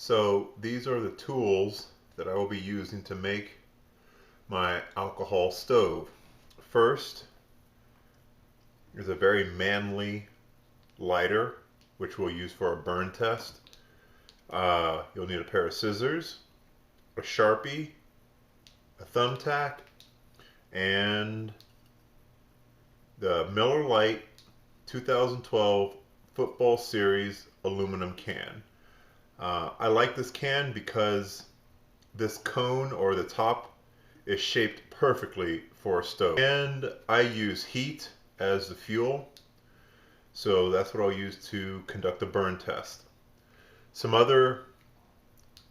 So these are the tools that I will be using to make my alcohol stove. First is a very manly lighter, which we'll use for a burn test. You'll need a pair of scissors, a Sharpie, a thumbtack, and the Miller Lite 2012 Football Series aluminum can. I like this can because this cone, or the top, is shaped perfectly for a stove. And I use heat as the fuel, so that's what I'll use to conduct the burn test. Some other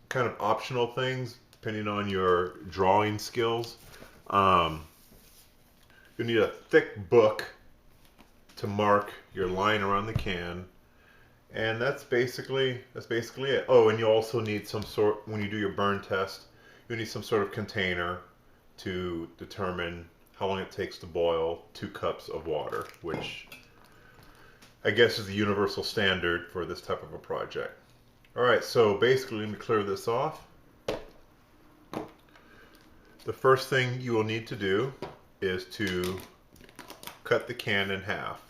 kind of optional things, depending on your drawing skills. You'll need a thick book to mark your line around the can. And that's basically it. Oh, and you also need some sort, when you do your burn test, you need some sort of container to determine how long it takes to boil 2 cups of water, which I guess is the universal standard for this type of a project. Alright, so basically, let me clear this off. The first thing you will need to do is to cut the can in half.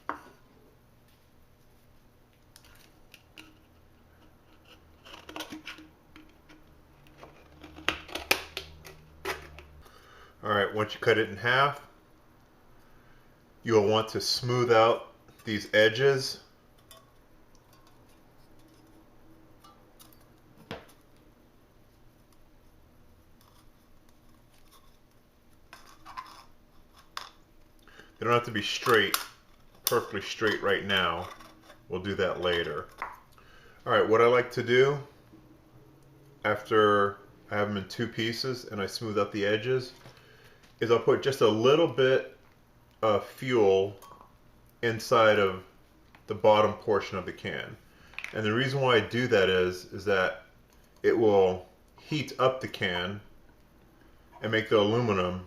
Alright, once you cut it in half, you'll want to smooth out these edges. They don't have to be straight, perfectly straight right now. We'll do that later. Alright, what I like to do after I have them in 2 pieces and I smooth out the edges is I'll put just a little bit of fuel inside of the bottom portion of the can. And the reason why I do that is that it will heat up the can and make the aluminum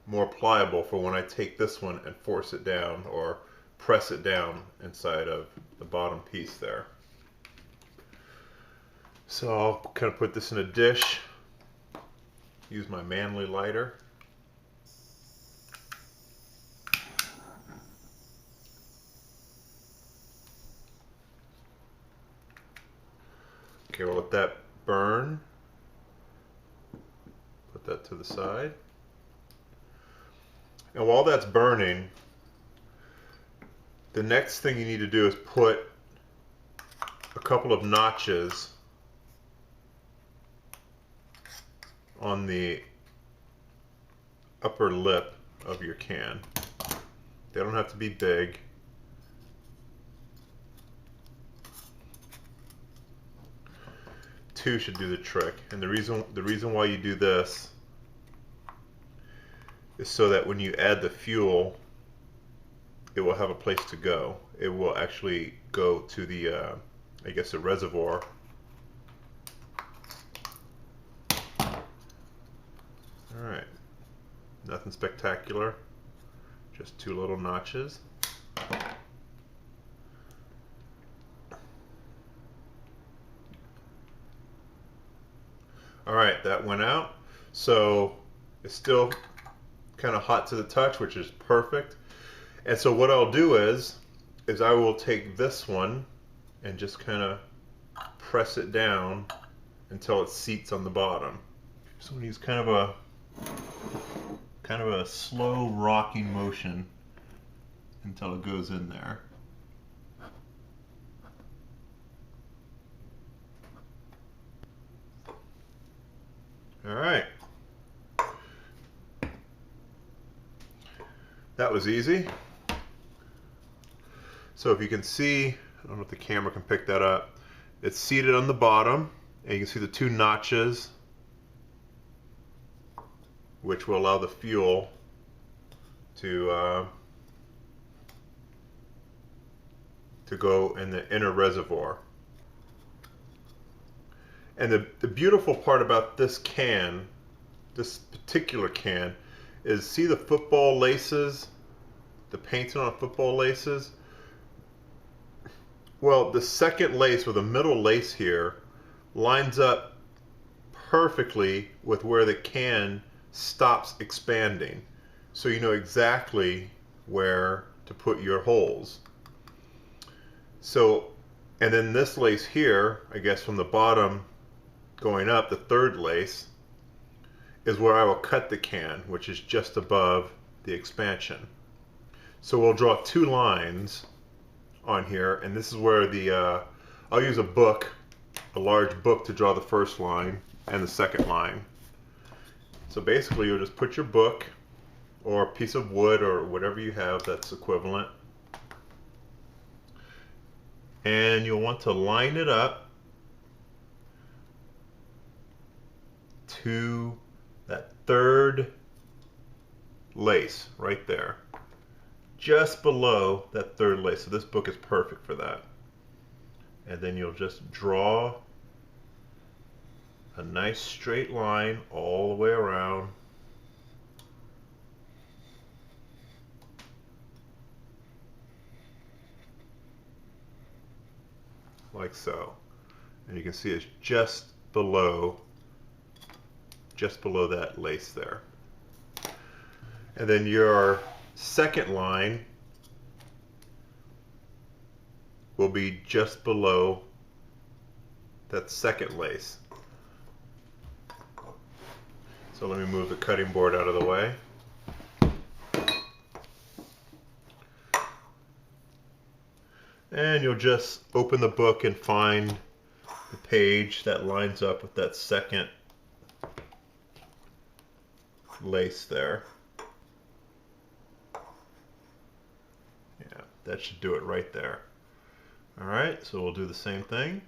more pliable for when I take this one and force it down or press it down inside of the bottom piece there. So I'll kind of put this in a dish, use my manly lighter. Okay, we'll let that burn. Put that to the side. And while that's burning, the next thing you need to do is put a couple of notches on the upper lip of your can. They don't have to be big. Two should do the trick. And the reason why you do this is so that when you add the fuel, it will have a place to go. It will actually go to the, I guess, the reservoir. Alright, nothing spectacular, just 2 little notches. Alright, that went out. So it's still kind of hot to the touch, which is perfect. And so what I'll do is I will take this one and just kind of press it down until it seats on the bottom. So I'm going to use kind of a slow rocking motion until it goes in there. All right. That was easy. So if you can see, I don't know if the camera can pick that up, it's seated on the bottom, and you can see the 2 notches, which will allow the fuel to go in the inner reservoir. And the beautiful part about this can, this particular can, is see the football laces, the painting on football laces? Well, the second lace, or the middle lace here, lines up perfectly with where the can stops expanding. So you know exactly where to put your holes. So, and then this lace here, I guess from the bottom going up, the third lace, is where I will cut the can, which is just above the expansion. So we'll draw two lines on here, and this is where the, I'll use a book, a large book, to draw the first line and the second line. So basically you'll just put your book or a piece of wood or whatever you have that's equivalent, and you'll want to line it up to that third lace right there, just below that third lace. So this book is perfect for that. And then you'll just draw a nice straight line all the way around. Like so. And you can see it's just below that lace there. And then your second line will be just below that second lace. So let me move the cutting board out of the way. And you'll just open the book and find the page that lines up with that second lace there. Yeah, that should do it right there. Alright, so we'll do the same thing.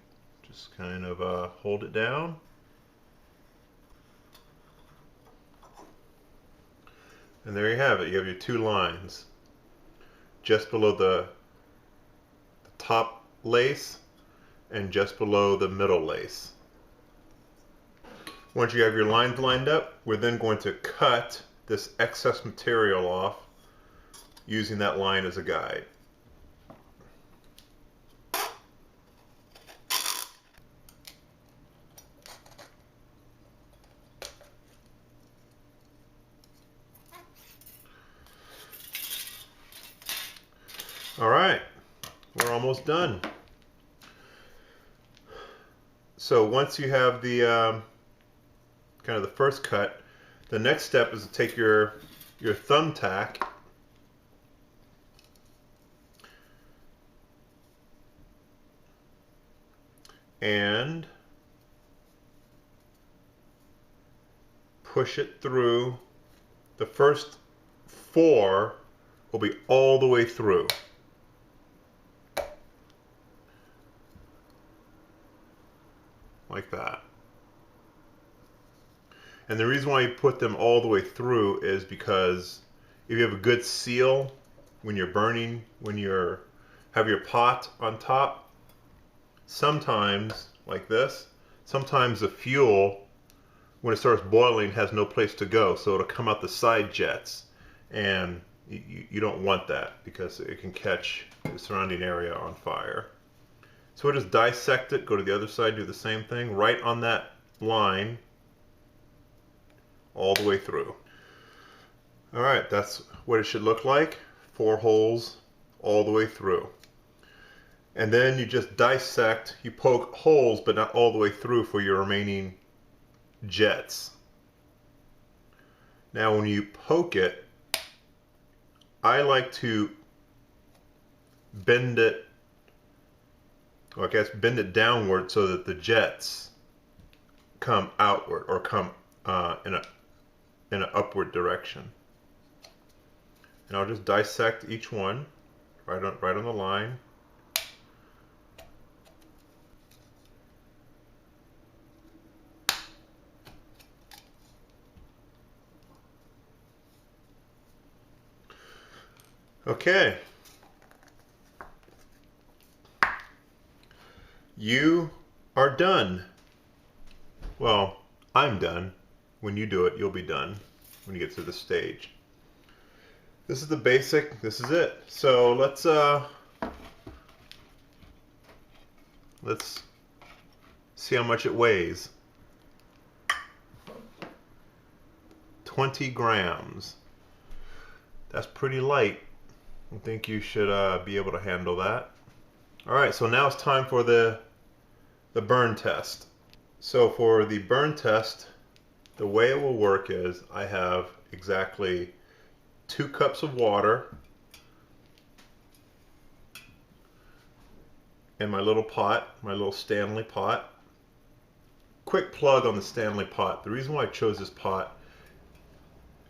Just kind of hold it down. And there you have it. You have your two lines. Just below the top lace and just below the middle lace. Once you have your lines lined up, we're then going to cut this excess material off using that line as a guide. Alright, we're almost done. So once you have the kind of the first cut, the next step is to take your thumbtack and push it through. The first four will be all the way through. Like that. And the reason why you put them all the way through is because if you have a good seal when you're burning, when you have your pot on top, sometimes, like this, sometimes the fuel, when it starts boiling, has no place to go, so it'll come out the side jets, and you don't want that because it can catch the surrounding area on fire. So we'll just dissect it, go to the other side, do the same thing, right on that line, all the way through. Alright, that's what it should look like. 4 holes all the way through. And then you just dissect, you poke holes, but not all the way through for your remaining jets. Now when you poke it, I like to bend it, or I guess bend it downward so that the jets come outward or come in an upward direction. And I'll just dissect each one right on the line. Okay. You are done. Well, I'm done. When you do it, you'll be done when you get to the stage. This is the basic, this is it. So let's See how much it weighs. 20 grams. That's pretty light. I think you should be able to handle that. Alright, so now it's time for the burn test. So for the burn test, the way it will work is I have exactly 2 cups of water in my little pot, my little Stanley pot. Quick plug on the Stanley pot. The reason why I chose this pot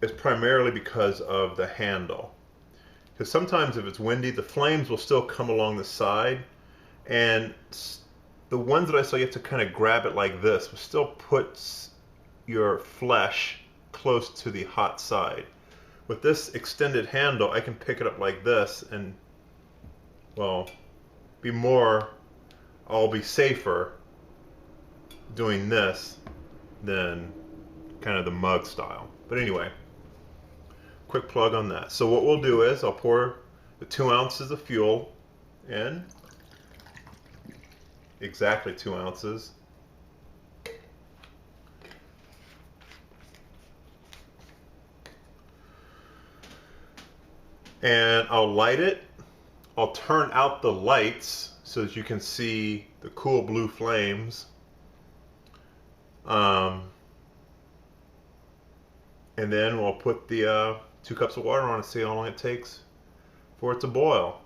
is primarily because of the handle. Because sometimes if it's windy, the flames will still come along the side, and the ones that I saw you have to kind of grab it like this, which still puts your flesh close to the hot side. With this extended handle, I can pick it up like this and, well, I'll be safer doing this than kind of the mug style. But anyway, quick plug on that. So what we'll do is I'll pour the 2 ounces of fuel in, exactly 2 ounces. And I'll light it. I'll turn out the lights so that you can see the cool blue flames. And then we'll put the 2 cups of water on and see how long it takes for it to boil.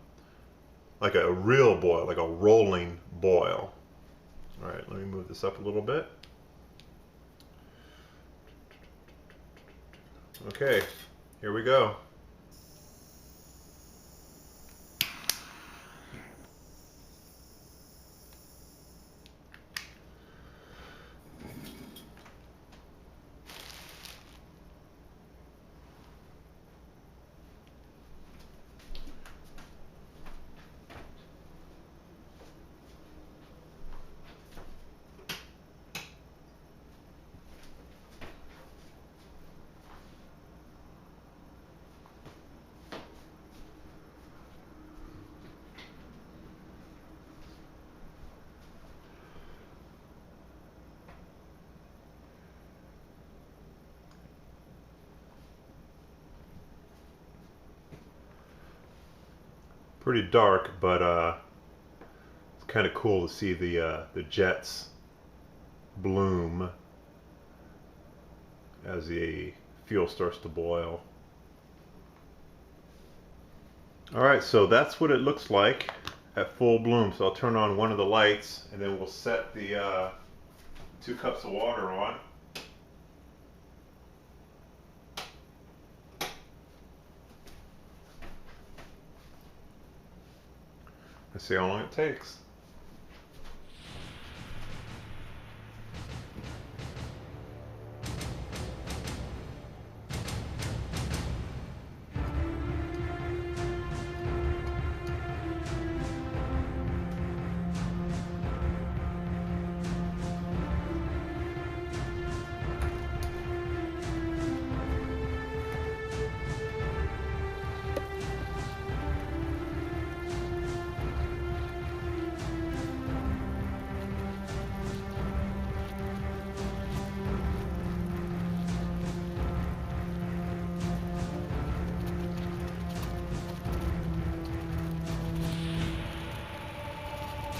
Like a real boil, like a rolling boil. Alright, let me move this up a little bit. Okay, here we go. Pretty dark, but it's kind of cool to see the jets bloom as the fuel starts to boil. Alright, so that's what it looks like at full bloom. So I'll turn on one of the lights and then we'll set the 2 cups of water on. And see how long it takes.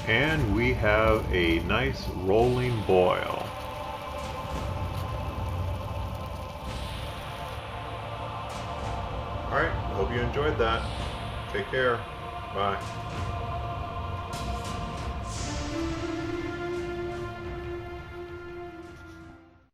And we have a nice rolling boil. Alright, I hope you enjoyed that. Take care. Bye.